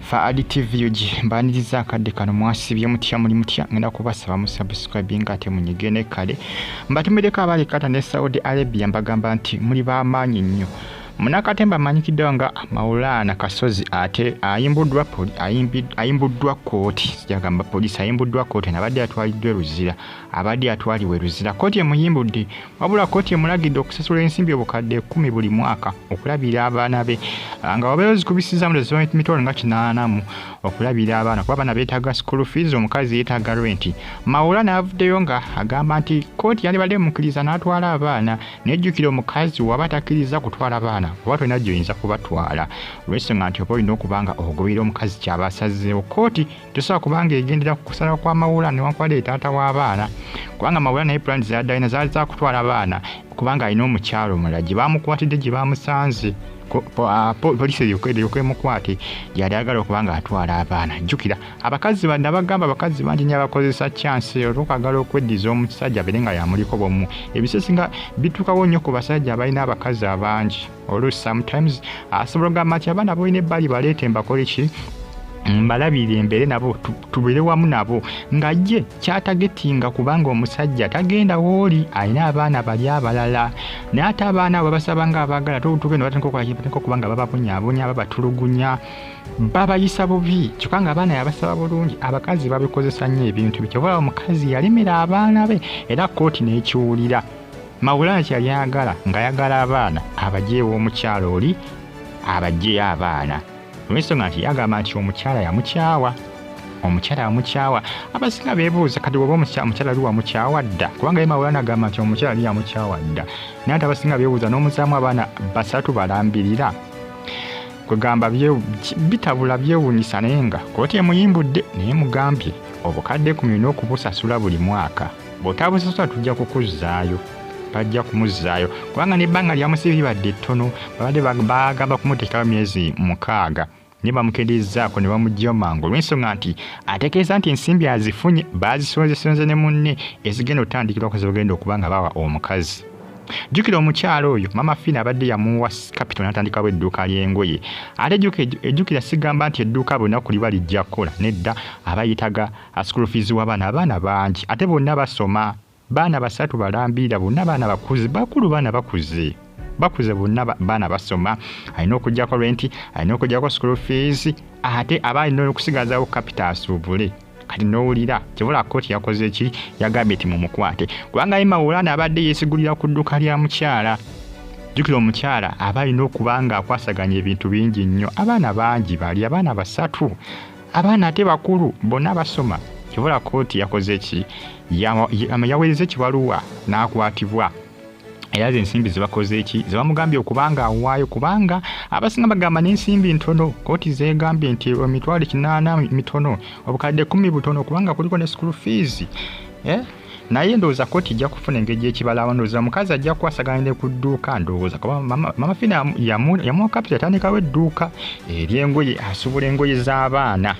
Faadi TV yoji mbaniriza akadde kano mwasibye mutya muli mutya ngenda kubasaba mu subscribe ngate munyigene kale mbatumireko abali kata ne Saudi Arabia mbagamba nti muri bamaanyi nnyo munakatemba manyikidde nga Maulana Kasozi ate ayimbuddwa kooti sijagamba poliisi ayimbuddwa kooti nabadde atwaliddwe Luzira abadde atwaliwe Luzira kooti emuyimbudde wabula kooti emulagidde okusasula ensimbi obukadde 10 buli mwaka okulabira abaana be nga wabeewo zikubisiza mu mitwalo nga 80 okulabira abaana kuba abaana beetaaga school fees omukazi yeetaaga rent. Maulana avuddeyo nga agamba nti kooti yandibadde mukkiriza n'atwala abaana nejjukira omukazi waba takkiriza kutwala abaana kuba tolina gy'oyinza kubatwala olw'ensonga nti oba olina okubanga ogobera omukazi kyaba asazeewo kooti tosobola kubanga egendera ku kusala kwa Maulana newankubadde taata w'abaana kubanga Maulana naye pulani zadalina zaali za kutwala abaana kubanga alina omukyalo omulala gye baamukwatidde gye baamusanze poliisi yokemukwate gyali ayagala okubanga atwala abaana. Jjukira abakazi bano abagamba abakazi bangi nnyo abakozesa chance olw'okwagala okweddiza omusajja abeere nga yamuliko bomu ebiseera nga bituukawo nnyo ku basajja abalina abakazi abangi olwo sometimes asobola okugamba nti abaana boolina ebbali baleete mbakole ki mbalabire embere nabo tubere wamu nabo nga ye kyatagetinga kubanga omusajja tagenda wooli alina abaana bali abalala naye ate abaana abo basaba nga abaagala tugenda batandika kubanga bababonyaabonya babatulugunya babayisa bubi kyokka nga abaana yabasaba bulungi abakazi babikozesa nnyo ebintu bikyobola omukazi yalemera abaana be era kooti n'ekiwulira Maulana kyali ayagala ng'ayagala abaana abagyewo omukyalo oli abagyeyo abaana olw'ensonga nti yagamba nti omukyala yamukyawa abasinga beebuuza kati oba omukyala ali wamukyawa dda kubanga ye Maulana agamba nti omukyala ali yamukyawa dda naye ate abasinga beebuuza n'omuzaamu abaana 3 balambirira kwegamba bitabula byewuunyisa naye nga kooti emuyimbudde naye mugambye obukadde 10 n'okubusasula buli mwaka bw'otabusasula tujja kukuzzaayo bajja kumuzzaayo kubanga n'ebbanga lyamusibe libadde ttono babadde bagamba kumuteekayo myezi 6 ne bamukendezaako ne bamuggyao mangu olw'ensonga nti ategeeza nti ensimbi azifunye baazisonzesonze ne munne ezigenda otandikirwa ku zigenda okuba nga bawa omukazi. Jjukira omukyalo oyo mama Fina abadde yamuwa capital n'atandikawo edduuka ly'engoye ate ejjukira sigamba nti edduuka bonna liba lijja kukola nedda abayitaga school fees w'abaana bangi ate bonna basoma baana 3 balambira bonna baana bakuze bakulu baana bakuze bonna baana basoma alina okujjako rent alina okujjako school fees ate abalina okusigazaawo capital asuubule kati n'owulira kyebula kooti yakoze eki yagambye ti mumukwate kubanga ye Maulana abadde yeesigulira ku dduuka lya mukyala. Jjukira omukyala aba alina okuba nga akwasaganya ebintu bingi nnyo abaana bangi bali abaana 3 abaana ate bakulu bonna basoma kyebula kooti yakoze eki yaweereza ekibaluwa n'akwatibwa era ensimbi zibakoze eki zibamugambye okubanga awaayo kubanga abasinga bagamba n'ensimbi ntono kooti zeegambye nti emitwalo 80 mitono obukadde 10 butono kubanga kuliko ne school fees naye ndowooza kooti ijja kufuna engeri y'ekibalawo ndowooza mukazi ajja kukwasaganya ku dduuka ndowooza kuba mama Fina yamuwa capital yatandikawo edduuka ery'engoye asubula engoye z'abaana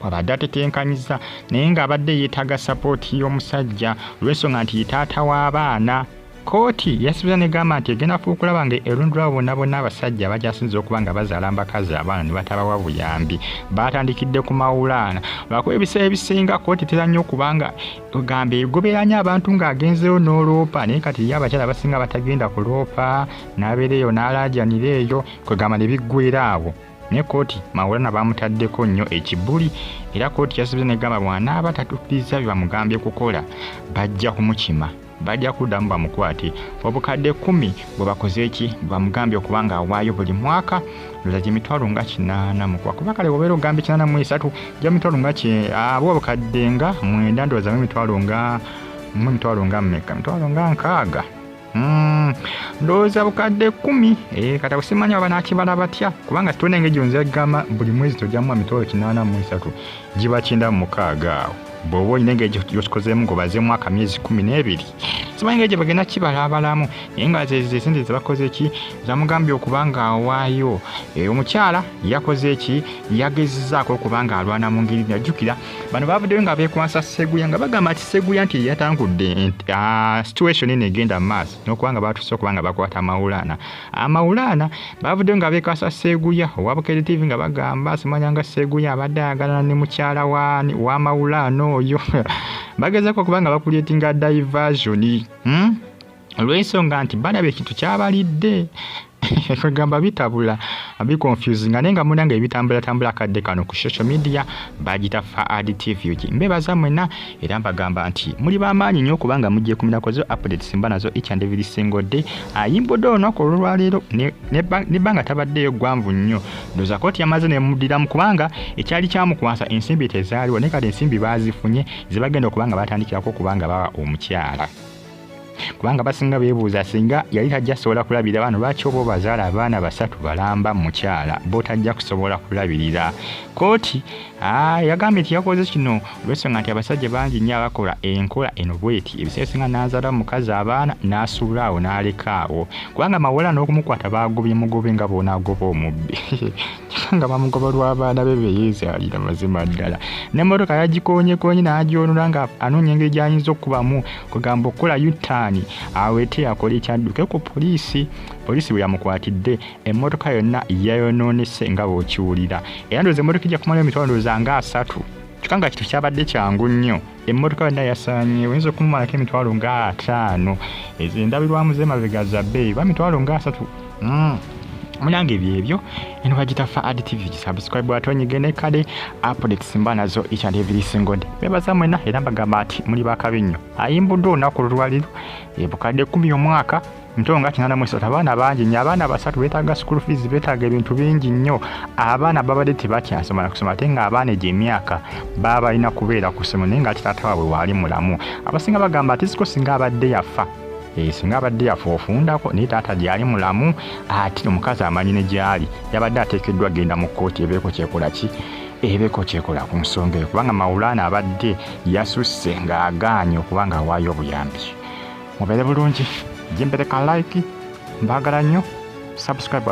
kwabadde atetenkanyiza naye ng'abadde yeetaaga sapooti y'omusajja olw'ensonga nti ye taata w'abaana. Kooti yasuubiza negamba nti egenda okulaba nga erundulwa bonna abasajja abagyasinza okuba nga bazaala mbakazi abaana ne batabawa buyambi batandikidde ku Maulana lwakuba ebiseera ebisinga kooti tera nnyo okubanga ogamba egoberanya abantu ng'agenzeyo n'oloopa naye kati ye abakyala abasinga batagenda kuloopa n'abeera eyo n'alaajanira eyo kwegamba ne biggwera awo. Ne kooti Maulana bamutaddeko nnyo ekibuli era kooti yasuubiza negamba bw'anaaba tatukkiriza bye bamugambye kukola bajja kumukima bajja kuddamu bamukwate obukadde 10 bwe bakoze eki bamugambye okubanga awaayo buli mwaka loza gye mitwalo nga 80 kuba kale obeera ogambye 83 gya mitwalo nga abo obukadde nga 9 ndowooza mitwalo nga mmeka mitwalo nga 6 ndowooza bukadde 10 kati akusimanya aba nakibala batya kubanga situna engeri gyonza gamba buli mwezi tojjamu mitwalo 83 giba 96 awo bw'oba olina engeri gy'okikozeemu ng'obazeemu myezi 12 simanyi gye bagenda kibalabalamu naye nga ze sente zebakoze ki zamugambye okubanga awaayo. Omukyala yakoze eki yagezezzaako okubanga alwana mu ngeri yajjukira bano bavuddeyo nga beekwasa Seguya nga bagamba ati Seguya nti yatangudde situation eno egenda mu maaso n'okubanga batuse okubanga bakwata Maulana bavuddeyo nga beekwasa Seguya owa Bukedde TV nga bagamba simanyanga Seguya abadde agalana ne mukyala wa Maulana oyo bagezaako okubanga bakuleetinga diversion olw'ensonga nti balaba ekintu kyabalidde kugamba bitabula confusing nga munanga ebitambula kadde kano ku social media bagita Awadde TV mbebaza mwena era mbagamba nti muli bamaanyi nnyo kubanga mujje kumirako zo updates simba nazo each and every single day. Ayimbodo onako olwaleero ne banga tabaddeyo gwanvu nnyo ndoza Kooti yamaze ne mudiramu kubanga ekyali kyamukwasa ensimbi tezaaliwo ne kati ensimbi bazifunye zibagenda okubanga batandikirako kubanga bawa omukyala kubanga basinga beebuuza singa yali tajja kusobola kulabirira bano lwaki oba bazaala abaana basatu balamba mukyala bo tajja kusobola kulabirira. Kooti yagambye nti yakoze kino olw'ensonga nti abasajja bangi nnyo abakola enkola eno bweti ebiseera singa n'azaala mukazi abaana n'asuula awo n'alekaawo kubanga Maulana n'okumukwata baagobye mugobe nga boonagoba omubbi nga bamugoba lw'abaana be beyeezaalira mazima ddala n'emmotoka yagikoonyekoonye n'agyonola nga anoonya engeri gy'ayinza okubamu kugamba okukola U-turn awete akola ekyadduke ku poliisi bwe yamukwatidde emmotoka yonna yayonoonese nga bw'okiwulira era ndowooza emmotoka ejja kumala emitwalo ndowooza nga 3 kikanga kitu kyabadde kyangu nnyo emmotoka yonna yasaanyeewo oyinza okumumalako emitwalo nga 5 ezo endabirwamu z'emabega za bbeeyi ba mitwalo nga 3 munange byebyo eno bagita Awadde TV subscribe atonyige ne kale updates simba nazo each and every single day bebaza mwena era mbagamba ati muli bakabi nnyo ayimbudde olunaku olwaliro bukadde 10 omwaka ntonga kinana mwesota abaana bangi nnyo abaana basatu beetaaga school fees beetaaga ebintu bingi nnyo abaana babadde tebakyasoma na kusoma ate nga abaana egy'emyaka baba balina kubeera ku ssomero naye nga kitaata waabwe waali mulamu abasinga bagamba ati siko singa abadde yafa singa abadde yafa ofundako naye taata gyali mulamu ati omukazi amanyi ne gyali yabadde ateekeddwa genda mu kkooti ebeeko kyekola ki ebeeko kyekola ku nsonga eyo kubanga Maulana abadde yasusse ng'agaanye okubanga awaayo obuyambi. Mubeere bulungi. Jembereka like, mbagala nnyo, subscribe.